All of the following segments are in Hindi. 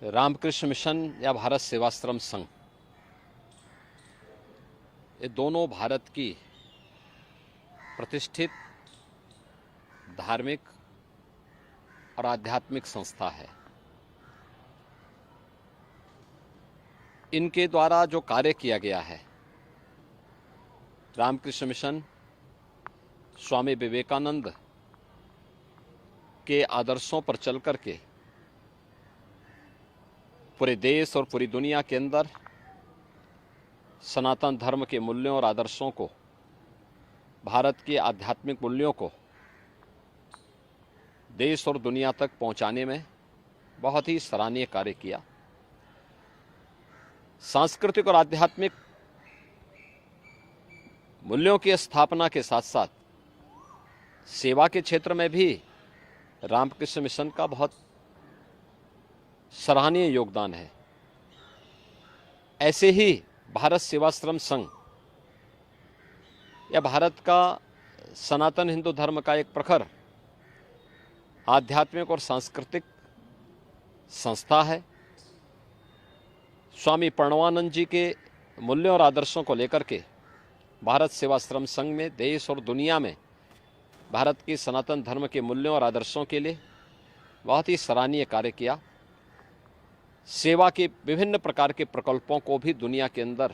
रामकृष्ण मिशन या भारत सेवाश्रम संघ, ये दोनों भारत की प्रतिष्ठित धार्मिक और आध्यात्मिक संस्था है। इनके द्वारा जो कार्य किया गया है, रामकृष्ण मिशन स्वामी विवेकानंद के आदर्शों पर चल कर के पूरे देश और पूरी दुनिया के अंदर सनातन धर्म के मूल्यों और आदर्शों को, भारत के आध्यात्मिक मूल्यों को देश और दुनिया तक पहुंचाने में बहुत ही सराहनीय कार्य किया। सांस्कृतिक और आध्यात्मिक मूल्यों की स्थापना के साथ साथ सेवा के क्षेत्र में भी रामकृष्ण मिशन का बहुत सराहनीय योगदान है। ऐसे ही भारत सेवाश्रम संघ या भारत का सनातन हिंदू धर्म का एक प्रखर आध्यात्मिक और सांस्कृतिक संस्था है। स्वामी प्रणवानंद जी के मूल्यों और आदर्शों को लेकर के भारत सेवाश्रम संघ में देश और दुनिया में भारत की सनातन धर्म के मूल्यों और आदर्शों के लिए बहुत ही सराहनीय कार्य किया। सेवा के विभिन्न प्रकार के प्रकल्पों को भी दुनिया के अंदर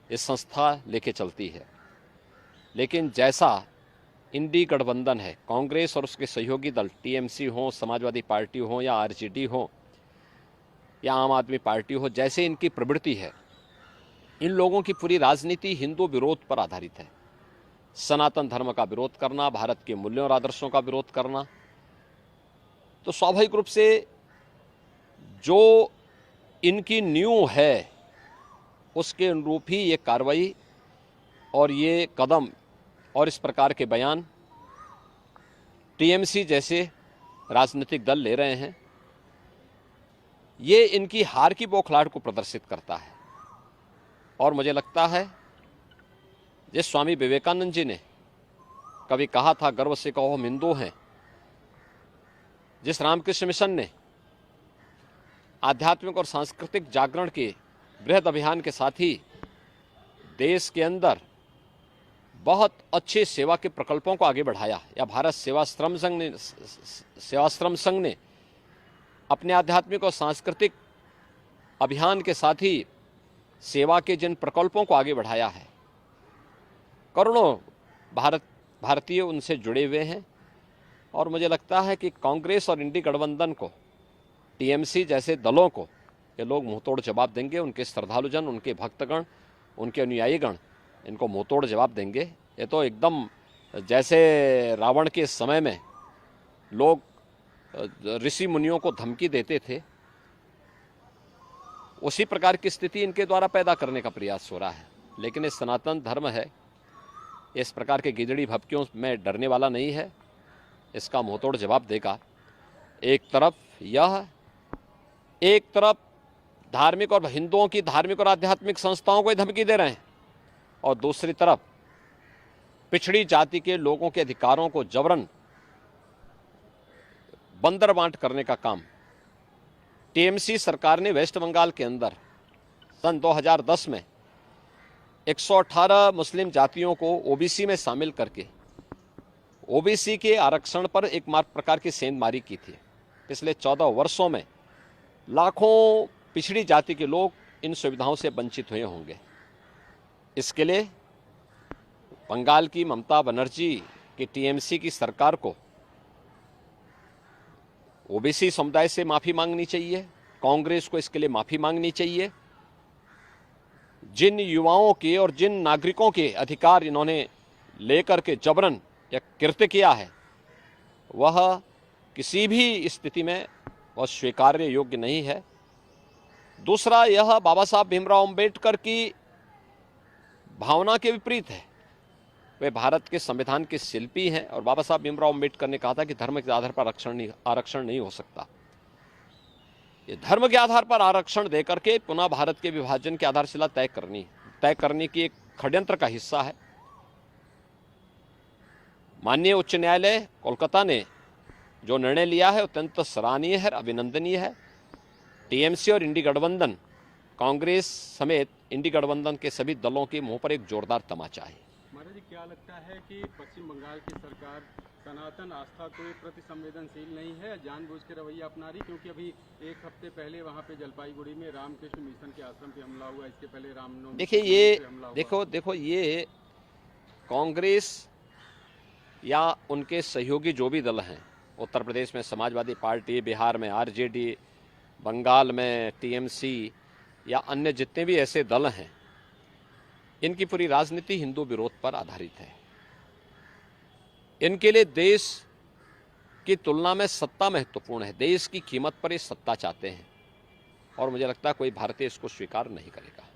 ये संस्था लेके चलती है। लेकिन जैसा इंडी गठबंधन है, कांग्रेस और उसके सहयोगी दल टीएमसी हो, समाजवादी पार्टी हो या आरजेडी हो या आम आदमी पार्टी हो, जैसे इनकी प्रवृत्ति है, इन लोगों की पूरी राजनीति हिंदू विरोध पर आधारित है। सनातन धर्म का विरोध करना, भारत के मूल्यों और आदर्शों का विरोध करना। तो स्वाभाविक रूप से जो इनकी नींव है उसके अनुरूप ही ये कार्रवाई और ये कदम और इस प्रकार के बयान टीएमसी जैसे राजनीतिक दल ले रहे हैं। ये इनकी हार की बौखलाहट को प्रदर्शित करता है। और मुझे लगता है जिस स्वामी विवेकानंद जी ने कभी कहा था, गर्व से कहो हम हिंदू हैं, जिस रामकृष्ण मिशन ने आध्यात्मिक और सांस्कृतिक जागरण के बृहद अभियान के साथ ही देश के अंदर बहुत अच्छे सेवा के प्रकल्पों को आगे बढ़ाया, या भारत सेवाश्रम संघ ने अपने आध्यात्मिक और सांस्कृतिक अभियान के साथ ही सेवा के जिन प्रकल्पों को आगे बढ़ाया है, करोड़ों भारतीय उनसे जुड़े हुए हैं। और मुझे लगता है कि कांग्रेस और इंडी गठबंधन को, टीएमसी जैसे दलों को ये लोग मुंहतोड़ जवाब देंगे। उनके श्रद्धालुजन, उनके भक्तगण, उनके अनुयायीगण इनको मुंहतोड़ जवाब देंगे। ये तो एकदम जैसे रावण के समय में लोग ऋषि मुनियों को धमकी देते थे, उसी प्रकार की स्थिति इनके द्वारा पैदा करने का प्रयास हो रहा है। लेकिन ये सनातन धर्म है, इस प्रकार के गिदड़ी भभकियों में डरने वाला नहीं है, इसका मुंहतोड़ जवाब देगा। एक तरफ धार्मिक और हिंदुओं की धार्मिक और आध्यात्मिक संस्थाओं को धमकी दे रहे हैं, और दूसरी तरफ पिछड़ी जाति के लोगों के अधिकारों को जबरन बंदरबांट करने का काम टीएमसी सरकार ने वेस्ट बंगाल के अंदर सन 2010 में 118 मुस्लिम जातियों को ओबीसी में शामिल करके ओबीसी के आरक्षण पर एक प्रकार की सेंधमारी की थी। पिछले 14 वर्षों में लाखों पिछड़ी जाति के लोग इन सुविधाओं से वंचित हुए होंगे। इसके लिए बंगाल की ममता बनर्जी की टीएमसी की सरकार को ओबीसी समुदाय से माफी मांगनी चाहिए, कांग्रेस को इसके लिए माफी मांगनी चाहिए। जिन युवाओं के और जिन नागरिकों के अधिकार इन्होंने लेकर के जबरन या कृत्य किया है, वह किसी भी स्थिति में वह स्वीकार्य योग्य नहीं है। दूसरा, यह बाबा साहब भीमराव अंबेडकर की भावना के विपरीत है। वे भारत के संविधान के शिल्पी हैं, और बाबा साहब भीमराव अंबेडकर ने कहा था कि धर्म के आधार पर आरक्षण नहीं हो सकता। ये धर्म के आधार पर आरक्षण देकर के पुनः भारत के विभाजन की आधारशिला तय करने की एक षड्यंत्र का हिस्सा है। माननीय उच्च न्यायालय कोलकाता ने जो निर्णय लिया है अत्यंत सराहनीय है, अभिनंदनीय है। टीएमसी और इंडी गठबंधन, कांग्रेस समेत इंडी गठबंधन के सभी दलों के मुंह पर एक जोरदार तमाचा है। महाराज जी, क्या लगता है कि पश्चिम बंगाल की सरकार सनातन आस्था के प्रति संवेदनशील नहीं है, जानबूझ के रवैया अपना रही? क्योंकि अभी एक हफ्ते पहले वहाँ पे जलपाईगुड़ी में रामकृष्ण मिशन के आश्रम पे हमला हुआ, इसके पहले रामनवमी देखिए ये देखो ये कांग्रेस या उनके सहयोगी जो भी दल हैं, उत्तर प्रदेश में समाजवादी पार्टी, बिहार में आरजेडी, बंगाल में टीएमसी या अन्य जितने भी ऐसे दल हैं, इनकी पूरी राजनीति हिंदू विरोध पर आधारित है। इनके लिए देश की तुलना में सत्ता महत्वपूर्ण है। देश की कीमत पर ये सत्ता चाहते हैं और मुझे लगता है कोई भारतीय इसको स्वीकार नहीं करेगा।